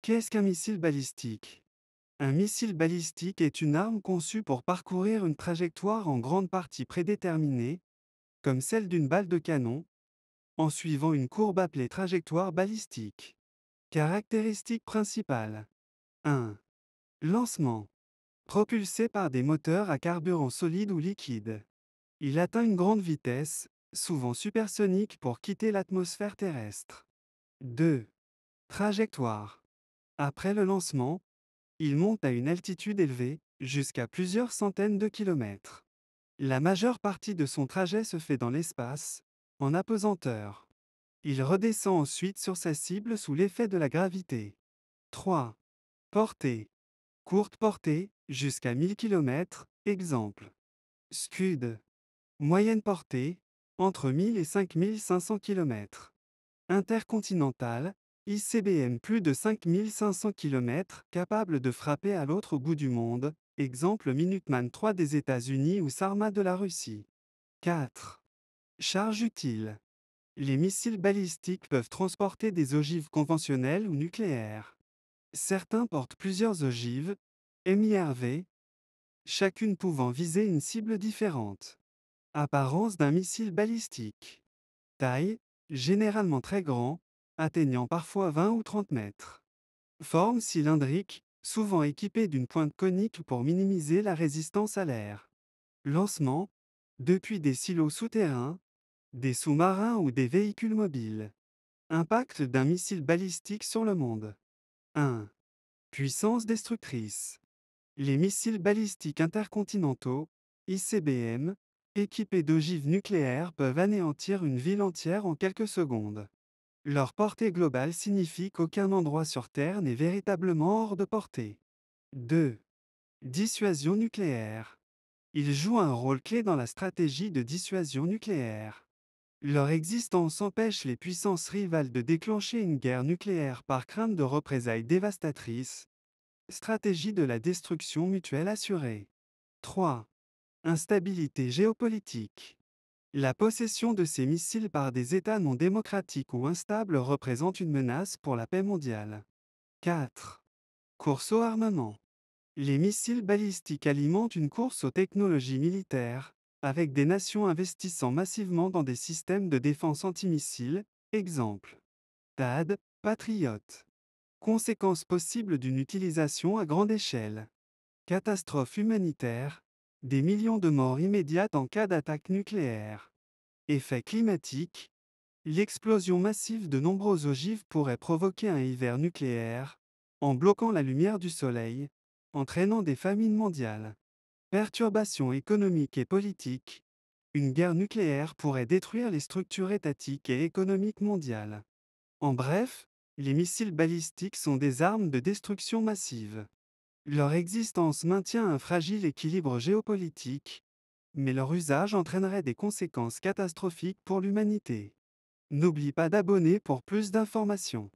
Qu'est-ce qu'un missile balistique? Un missile balistique est une arme conçue pour parcourir une trajectoire en grande partie prédéterminée, comme celle d'une balle de canon, en suivant une courbe appelée trajectoire balistique. Caractéristiques principales. 1. Lancement. Propulsé par des moteurs à carburant solide ou liquide. Il atteint une grande vitesse, souvent supersonique pour quitter l'atmosphère terrestre. 2. Trajectoire. Après le lancement, il monte à une altitude élevée, jusqu'à plusieurs centaines de kilomètres. La majeure partie de son trajet se fait dans l'espace, en apesanteur. Il redescend ensuite sur sa cible sous l'effet de la gravité. 3. Portée. Courte portée, jusqu'à 1000 km, exemple. Scud. Moyenne portée, entre 1000 et 5500 km. Intercontinental, ICBM plus de 5500 km, capable de frapper à l'autre bout du monde, exemple Minuteman III des États-Unis ou Sarmat de la Russie. 4. Charge utile. Les missiles balistiques peuvent transporter des ogives conventionnelles ou nucléaires. Certains portent plusieurs ogives, MIRV, chacune pouvant viser une cible différente. Apparence d'un missile balistique. Taille, généralement très grand, atteignant parfois 20 ou 30 mètres. Forme cylindrique, souvent équipée d'une pointe conique pour minimiser la résistance à l'air. Lancement, depuis des silos souterrains, des sous-marins ou des véhicules mobiles. Impact d'un missile balistique sur le monde. 1. Puissance destructrice. Les missiles balistiques intercontinentaux, ICBM, équipés d'ogives nucléaires peuvent anéantir une ville entière en quelques secondes. Leur portée globale signifie qu'aucun endroit sur Terre n'est véritablement hors de portée. 2. Dissuasion nucléaire. Ils jouent un rôle clé dans la stratégie de dissuasion nucléaire. Leur existence empêche les puissances rivales de déclencher une guerre nucléaire par crainte de représailles dévastatrices. Stratégie de la destruction mutuelle assurée. 3. Instabilité géopolitique. La possession de ces missiles par des États non démocratiques ou instables représente une menace pour la paix mondiale. 4. Course au armement. Les missiles balistiques alimentent une course aux technologies militaires, avec des nations investissant massivement dans des systèmes de défense antimissiles, exemple. THAAD, Patriot. Conséquences possibles d'une utilisation à grande échelle. Catastrophe humanitaire. Des millions de morts immédiates en cas d'attaque nucléaire. Effet climatique. L'explosion massive de nombreuses ogives pourrait provoquer un hiver nucléaire, en bloquant la lumière du soleil, entraînant des famines mondiales. Perturbations économiques et politiques. Une guerre nucléaire pourrait détruire les structures étatiques et économiques mondiales. En bref, les missiles balistiques sont des armes de destruction massive. Leur existence maintient un fragile équilibre géopolitique, mais leur usage entraînerait des conséquences catastrophiques pour l'humanité. N'oublie pas d'abonner pour plus d'informations.